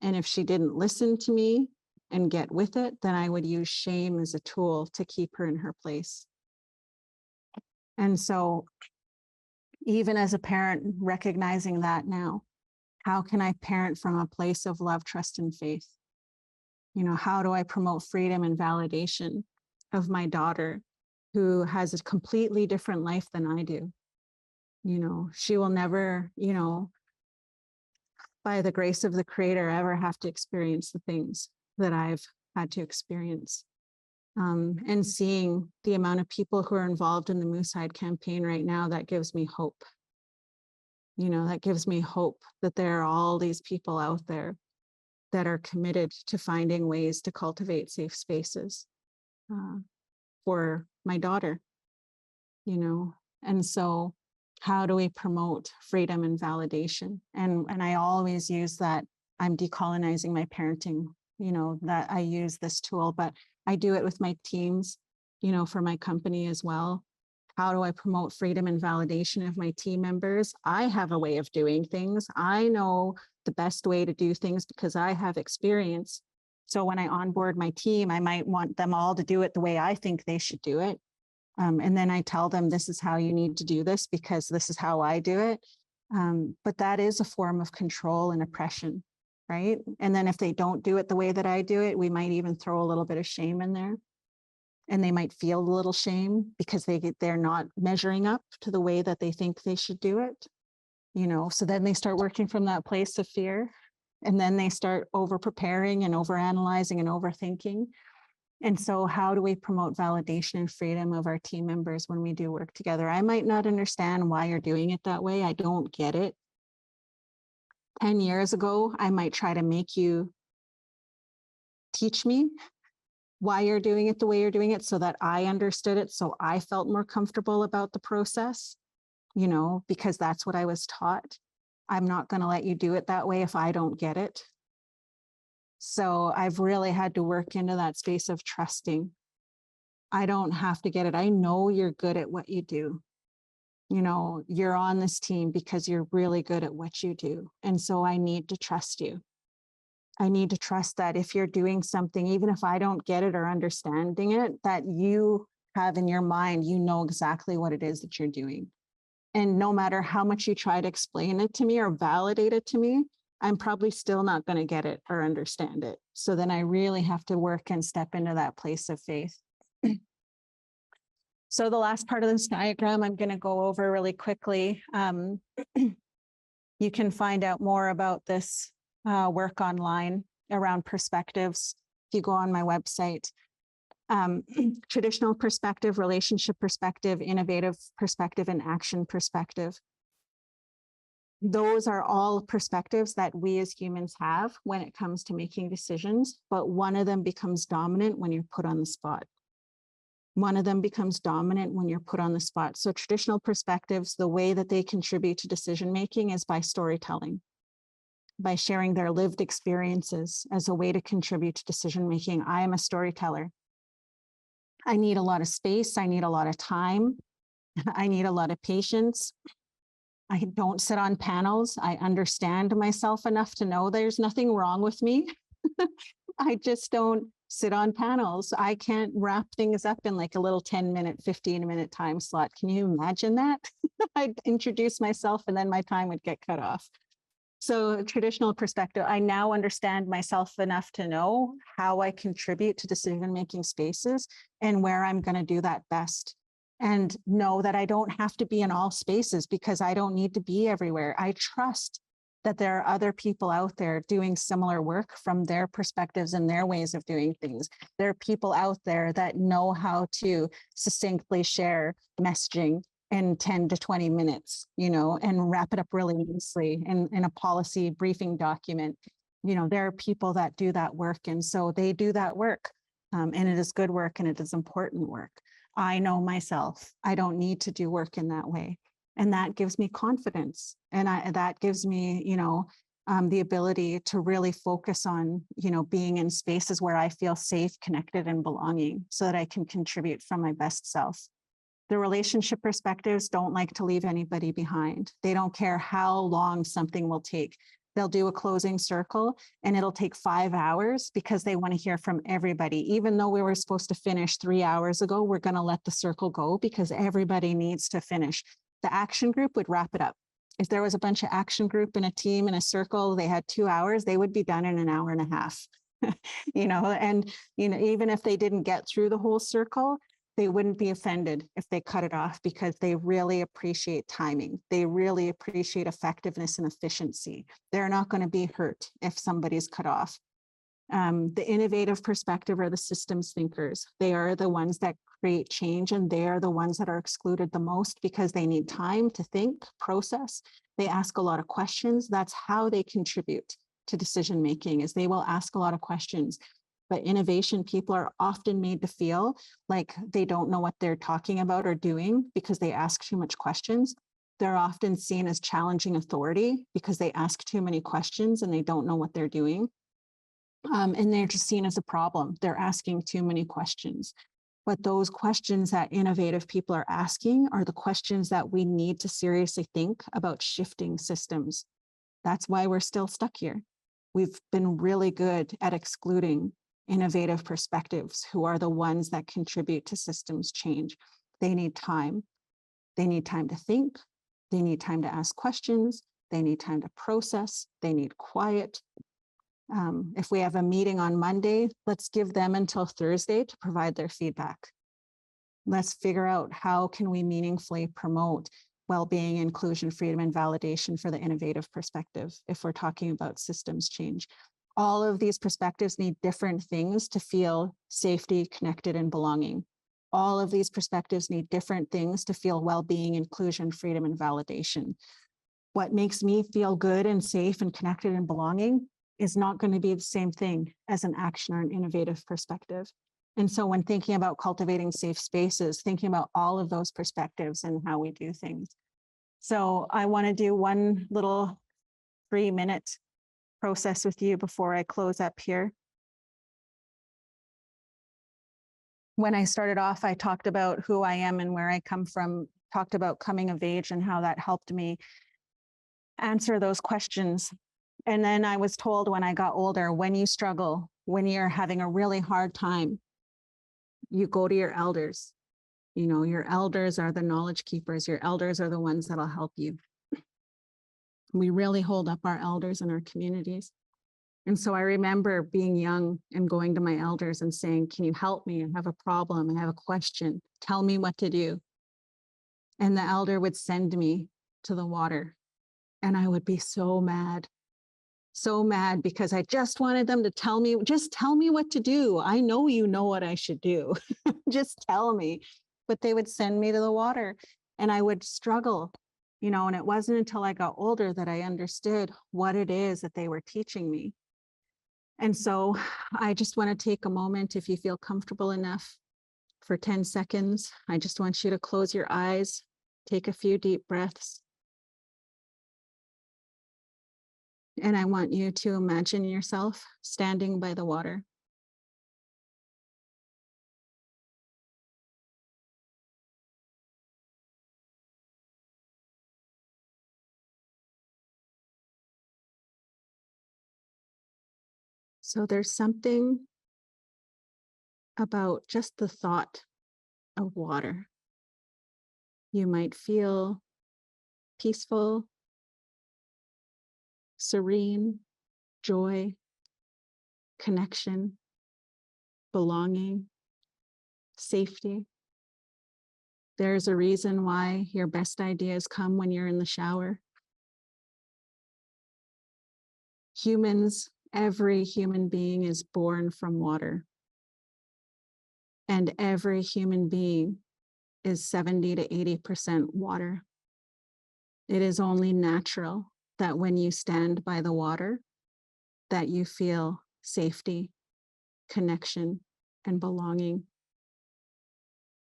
And if she didn't listen to me and get with it, then I would use shame as a tool to keep her in her place. And so even as a parent, recognizing that now, how can I parent from a place of love, trust, and faith? You know, how do I promote freedom and validation of my daughter who has a completely different life than I do? You know, she will never, you know, by the grace of the Creator, ever have to experience the things that I've had to experience. And seeing the amount of people who are involved in the Moosehide campaign right now, that gives me hope. You know, that gives me hope that there are all these people out there that are committed to finding ways to cultivate safe spaces for my daughter, you know. And so how do we promote freedom and validation? And I always use that I'm decolonizing my parenting, you know, that I use this tool, but I do it with my teams, you know, for my company as well. How do I promote freedom and validation of my team members? I have a way of doing things. I know the best way to do things because I have experience. So when I onboard my team, I might want them all to do it the way I think they should do it. And then I tell them, this is how you need to do this because this is how I do it. But that is a form of control and oppression, right? And then if they don't do it the way that I do it, we might even throw a little bit of shame in there. And they might feel a little shame because they're not measuring up to the way that they think they should do it, you know. So then they start working from that place of fear, and then they start over preparing and over analyzing and overthinking. And so how do we promote validation and freedom of our team members when we do work together? I might not understand why you're doing it that way. I don't get it. 10 years ago, I might try to make you teach me why you're doing it the way you're doing it so that I understood it, so I felt more comfortable about the process, you know, because that's what I was taught. I'm not going to let you do it that way if I don't get it. So I've really had to work into that space of trusting. I don't have to get it. I know you're good at what you do. You know, you're on this team because you're really good at what you do. And so I need to trust you. I need to trust that if you're doing something, even if I don't get it or understanding it, that you have in your mind, you know exactly what it is that you're doing. And no matter how much you try to explain it to me or validate it to me, I'm probably still not going to get it or understand it. So then I really have to work and step into that place of faith. So the last part of this diagram, I'm going to go over really quickly. You can find out more about this work online around perspectives if you go on my website. Traditional perspective, relationship perspective, innovative perspective, and action perspective. Those are all perspectives that we as humans have when it comes to making decisions, but one of them becomes dominant when you're put on the spot. One of them becomes dominant when you're put on the spot. So traditional perspectives, the way that they contribute to decision-making is by storytelling, by sharing their lived experiences as a way to contribute to decision-making. I am a storyteller. I need a lot of space. I need a lot of time. I need a lot of patience. I don't sit on panels. I understand myself enough to know there's nothing wrong with me. I just don't sit on panels. I can't wrap things up in like a little 10-minute, 15-minute time slot. Can you imagine that? I'd introduce myself and then my time would get cut off. So traditional perspective, I now understand myself enough to know how I contribute to decision-making spaces and where I'm going to do that best. And know that I don't have to be in all spaces because I don't need to be everywhere. I trust that there are other people out there doing similar work from their perspectives and their ways of doing things. There are people out there that know how to succinctly share messaging in 10 to 20 minutes, you know, and wrap it up really nicely in a policy briefing document. You know, there are people that do that work. And so they do that work. And it is good work and it is important work. I know myself. I don't need to do work in that way. And that gives me confidence. And that gives me, you know, the ability to really focus on, you know, being in spaces where I feel safe, connected, and belonging so that I can contribute from my best self. The relationship perspectives don't like to leave anybody behind. They don't care how long something will take. They'll do a closing circle and it'll take 5 hours because they want to hear from everybody. Even though we were supposed to finish 3 hours ago, we're going to let the circle go because everybody needs to finish. The action group would wrap it up. If there was a bunch of action group in a team in a circle, they had 2 hours, they would be done in an hour and a half. You know, and, you know, even if they didn't get through the whole circle, they wouldn't be offended if they cut it off because they really appreciate timing. They really appreciate effectiveness and efficiency. They're not going to be hurt if somebody's cut off. The innovative perspective are the systems thinkers. They are the ones that create change, and they are the ones that are excluded the most because they need time to think, process. They ask a lot of questions. That's how they contribute to decision making, is they will ask a lot of questions. But innovation people are often made to feel like they don't know what they're talking about or doing because they ask too much questions. They're often seen as challenging authority because they ask too many questions and they don't know what they're doing. And they're just seen as a problem. They're asking too many questions. But those questions that innovative people are asking are the questions that we need to seriously think about shifting systems. That's why we're still stuck here. We've been really good at excluding innovative perspectives who are the ones that contribute to systems change. They need time. They need time to think. They need time to ask questions. They need time to process. They need quiet. If we have a meeting on Monday, let's give them until Thursday to provide their feedback. Let's figure out how can we meaningfully promote well-being, inclusion, freedom, and validation for the innovative perspective if we're talking about systems change. All of these perspectives need different things to feel safety, connected, and belonging. All of these perspectives need different things to feel well-being, inclusion, freedom, and validation. What makes me feel good and safe and connected and belonging is not going to be the same thing as an action or an innovative perspective. And so when thinking about cultivating safe spaces, thinking about all of those perspectives and how we do things. So I want to do one little 3-minute process with you before I close up here. When I started off, I talked about who I am and where I come from, talked about coming of age and how that helped me answer those questions. And then I was told when I got older, when you struggle, when you're having a really hard time, you go to your elders. You know, your elders are the knowledge keepers. Your elders are the ones that'll help you. We really hold up our elders in our communities. And so I remember being young and going to my elders and saying, can you help me? I have a problem. I have a question. Tell me what to do. And the elder would send me to the water. And I would be so mad because I just wanted them to tell me, just tell me what to do. I know you know what I should do. Just tell me. But they would send me to the water and I would struggle, you know, and it wasn't until I got older that I understood what it is that they were teaching me. And so I just want to take a moment, if you feel comfortable enough, for 10 seconds. I just want you to close your eyes, take a few deep breaths. And I want you to imagine yourself standing by the water. So there's something about just the thought of water. You might feel peaceful, serene, joy, connection, belonging, safety. There's a reason why your best ideas come when you're in the shower. Humans, every human being is born from water. And every human being is 70 to 80% water. It is only natural that when you stand by the water, that you feel safety, connection, and belonging.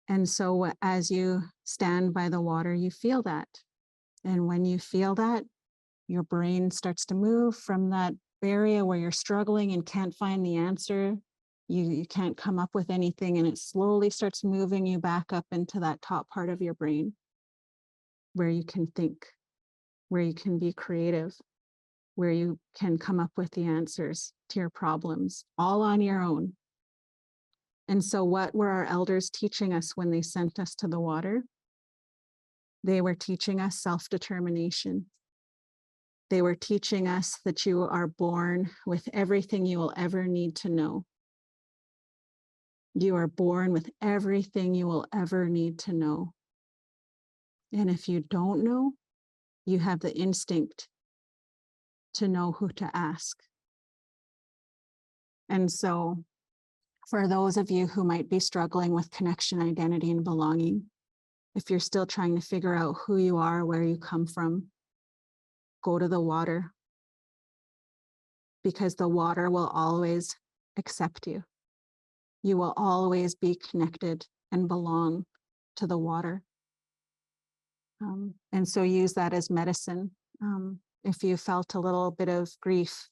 And so as you stand by the water, you feel that. And when you feel that, your brain starts to move from that area where you're struggling and can't find the answer. You can't come up with anything, and it slowly starts moving you back up into that top part of your brain where you can think, where you can be creative, where you can come up with the answers to your problems all on your own. And so what were our elders teaching us when they sent us to the water? They were teaching us self-determination. They were teaching us that you are born with everything you will ever need to know. You are born with everything you will ever need to know. And if you don't know, you have the instinct to know who to ask. And so for those of you who might be struggling with connection, identity, and belonging, if you're still trying to figure out who you are, where you come from, go to the water, because the water will always accept you. You will always be connected and belong to the water. And so use that as medicine. If you felt a little bit of grief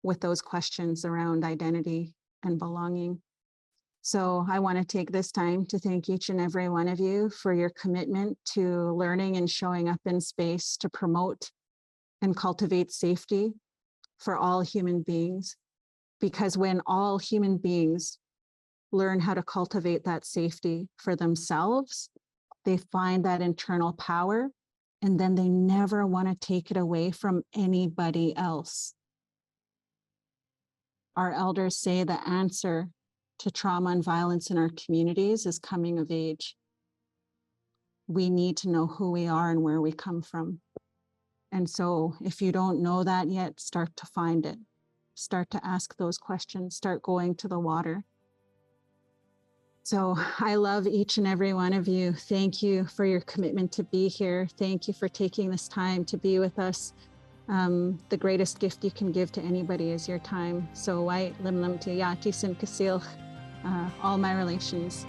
with those questions around identity and belonging. So I want to take this time to thank each and every one of you for your commitment to learning and showing up in space to promote and cultivate safety for all human beings. Because when all human beings learn how to cultivate that safety for themselves, they find that internal power, and then they never want to take it away from anybody else. Our elders say the answer to trauma and violence in our communities is coming of age. We need to know who we are and where we come from. And so if you don't know that yet, start to find it. start to ask those questions, start going to the water. So I love each and every one of you. Thank you for your commitment to be here. Thank you for taking this time to be with us. The greatest gift you can give to anybody is your time. So I limlam tiyati sin kasil, all my relations.